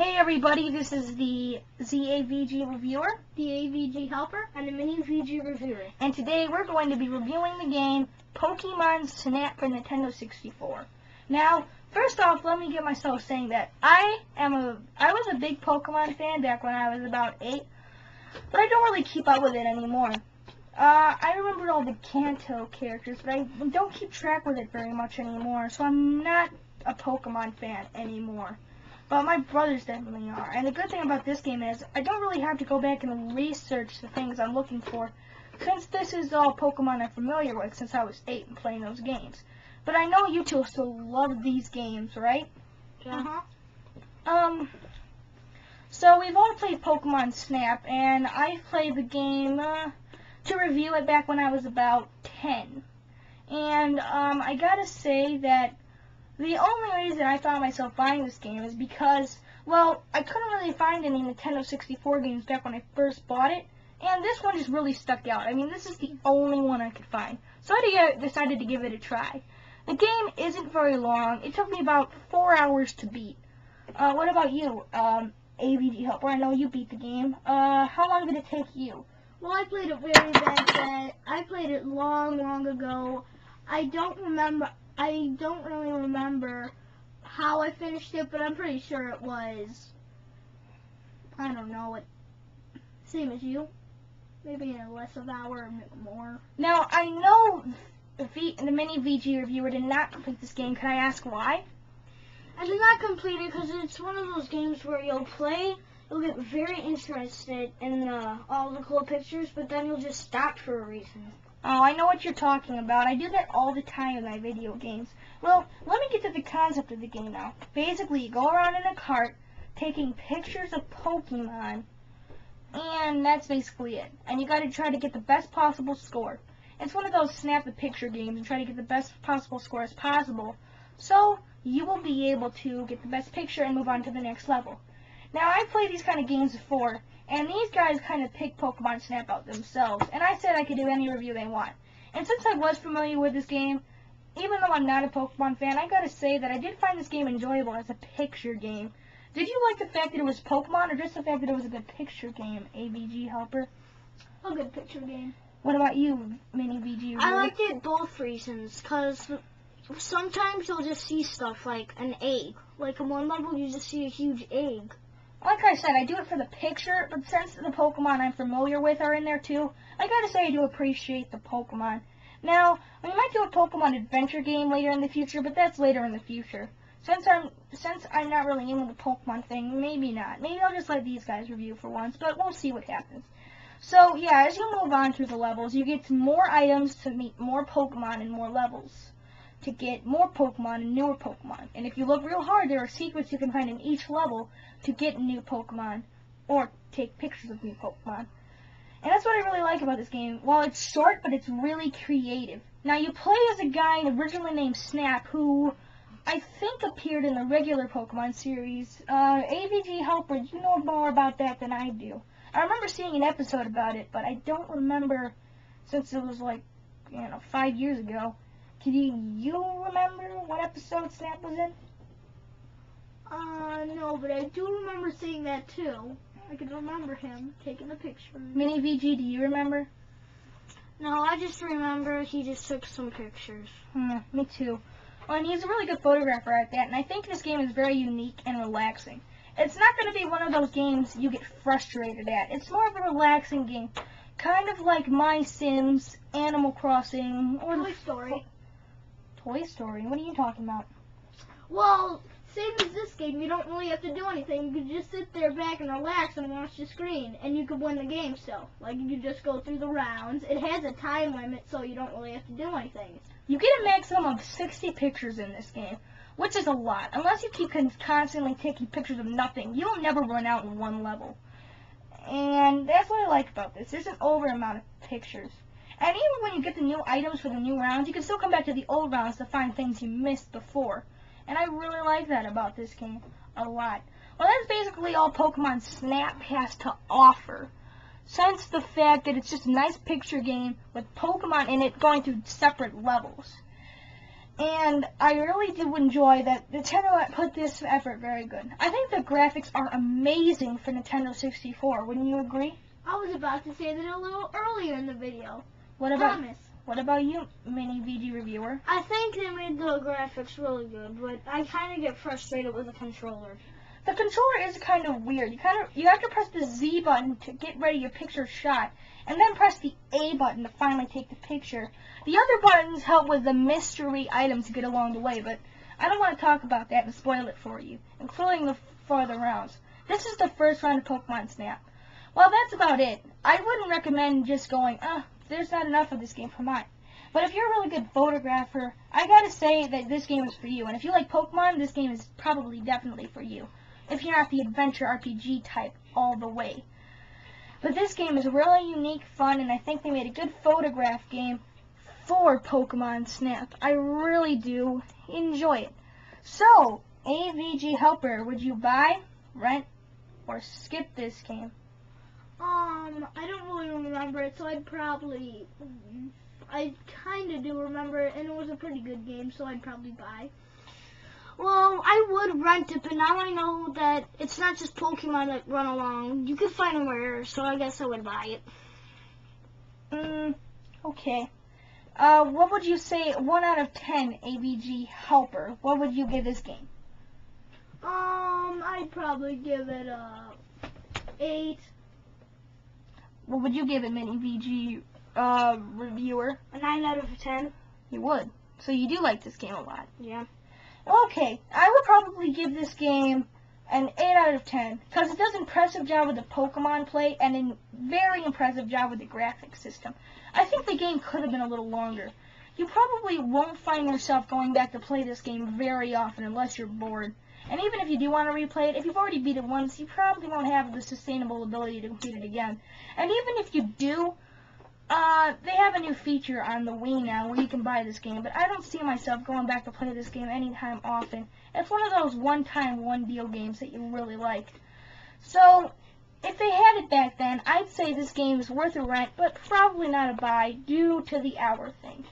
Hey everybody, this is the ZAVG reviewer, the AVG helper, and the mini VG reviewer. And today we're going to be reviewing the game Pokemon Snap for Nintendo 64. Now, first off, let me get myself saying that I was a big Pokemon fan back when I was about 8, but I don't really keep up with it anymore. I remember all the Kanto characters, but I don't keep track with it very much anymore, so I'm not a Pokemon fan anymore. But my brothers definitely are. And the good thing about this game is I don't really have to go back and research the things I'm looking for, since this is all Pokemon I'm familiar with since I was 8 and playing those games. But I know you two still love these games, right? Yeah. So we've all played Pokemon Snap, and I played the game to review it back when I was about 10. And I gotta say that the only reason I found myself buying this game is because, well, I couldn't really find any Nintendo 64 games back when I first bought it, and this one just really stuck out. I mean, this is the only one I could find, so I decided to give it a try. The game isn't very long. It took me about 4 hours to beat. What about you, AVG Helper? I know you beat the game. How long did it take you? Well, I played it very bad. I played it long ago. I don't really remember how I finished it, but I'm pretty sure it was, I don't know, same as you. Maybe in less of an hour or more. Now, I know the mini VG reviewer did not complete this game. Can I ask why? I did not complete it because it's one of those games where you'll get very interested in all the cool pictures, but then you'll just stop for a reason. Oh, I know what you're talking about. I do that all the time in my video games. Well, let me get to the concept of the game now. Basically, you go around in a cart taking pictures of Pokemon, and that's basically it. And you got to try to get the best possible score. It's one of those snap the picture games and try to get the best possible score as possible, so you will be able to get the best picture and move on to the next level. Now, I've played these kind of games before, and these guys kind of pick Pokemon Snap out themselves, and I said I could do any review they want. And since I was familiar with this game, even though I'm not a Pokemon fan, I gotta say that I did find this game enjoyable as a picture game. Did you like the fact that it was Pokemon, or just the fact that it was a good picture game, AVG Helper? A good picture game. What about you, Mini VG? I liked it both reasons, because sometimes you'll just see stuff like an egg. Like in one level, you just see a huge egg. Like I said, I do it for the picture, but since the Pokemon I'm familiar with are in there too, I gotta say I do appreciate the Pokemon. Now, we might do a Pokemon adventure game later in the future, but that's later in the future. Since I'm not really into the Pokemon thing, maybe not. Maybe I'll just let these guys review for once, but we'll see what happens. So, yeah, as you move on through the levels, you get more items to meet more Pokemon and more levels to get more Pokemon and newer Pokemon. And if you look real hard, there are secrets you can find in each level to get new Pokemon or take pictures of new Pokemon. And that's what I really like about this game. While it's short, but it's really creative. Now, you play as a guy originally named Snap, who I think appeared in the regular Pokemon series. AVG Helper, you know more about that than I do. I remember seeing an episode about it, but I don't remember, since it was like, 5 years ago. Can you remember what episode Snap was in? No, but I do remember seeing that too. I can remember him taking the picture. Mini VG, do you remember? No, I just remember he just took some pictures. Me too. Well, and he's a really good photographer at that, and I think this game is very unique and relaxing. It's not going to be one of those games you get frustrated at. It's more of a relaxing game, kind of like My Sims, Animal Crossing, or Toy Story. Toy Story? What are you talking about? Well, same as this game, you don't really have to do anything. You can just sit there back and relax and watch the screen, and you could win the game still. Like, you can just go through the rounds. It has a time limit, so you don't really have to do anything. You get a maximum of 60 pictures in this game, which is a lot. Unless you keep constantly taking pictures of nothing, you'll never run out in one level. And that's what I like about this. There's an over amount of pictures. And even when you get the new items for the new rounds, you can still come back to the old rounds to find things you missed before. And I really like that about this game a lot. Well, that's basically all Pokemon Snap has to offer. Since the fact that it's just a nice picture game with Pokemon in it going through separate levels. And I really do enjoy that Nintendo put this effort very good. I think the graphics are amazing for Nintendo 64. Wouldn't you agree? I was about to say that a little earlier in the video. What about Promise. What about you, Mini VG reviewer? I think they made the graphics really good, but I kind of get frustrated with the controller. The controller is kind of weird. You have to press the Z button to get ready your picture shot, and then press the A button to finally take the picture. The other buttons help with the mystery items you get along the way, but I don't want to talk about that and spoil it for you, including the further rounds. This is the first round of Pokemon Snap. Well, that's about it. I wouldn't recommend just going, there's not enough of this game for mine. But if you're a really good photographer, I gotta say that this game is for you. And if you like Pokemon, this game is probably definitely for you. If you're not the adventure RPG type all the way. But this game is really unique, fun, and I think they made a good photograph game for Pokemon Snap. I really do enjoy it. So, AVG Helper, would you buy, rent, or skip this game? I don't really remember it, so I kind of do remember it, and it was a pretty good game, so I'd probably buy. Well, I would rent it, but now I know that it's not just Pokemon that run along. You can find them rare, so I guess I would buy it. Okay. What would you say, 1 out of 10 AVG Helper? What would you give this game? I'd probably give it a 8. What would you give it, Mini VG reviewer? A 9 out of 10. You would. So you do like this game a lot. Yeah. Okay, I would probably give this game an 8 out of 10 because it does an impressive job with the Pokemon play and a very impressive job with the graphics system. I think the game could have been a little longer. You probably won't find yourself going back to play this game very often unless you're bored. And even if you do want to replay it, if you've already beat it once, you probably won't have the sustainable ability to complete it again. And even if you do, they have a new feature on the Wii now where you can buy this game, but I don't see myself going back to play this game anytime often. It's one of those one-time, one-deal games that you really like. So, if they had it back then, I'd say this game is worth a rent, but probably not a buy due to the hour thing.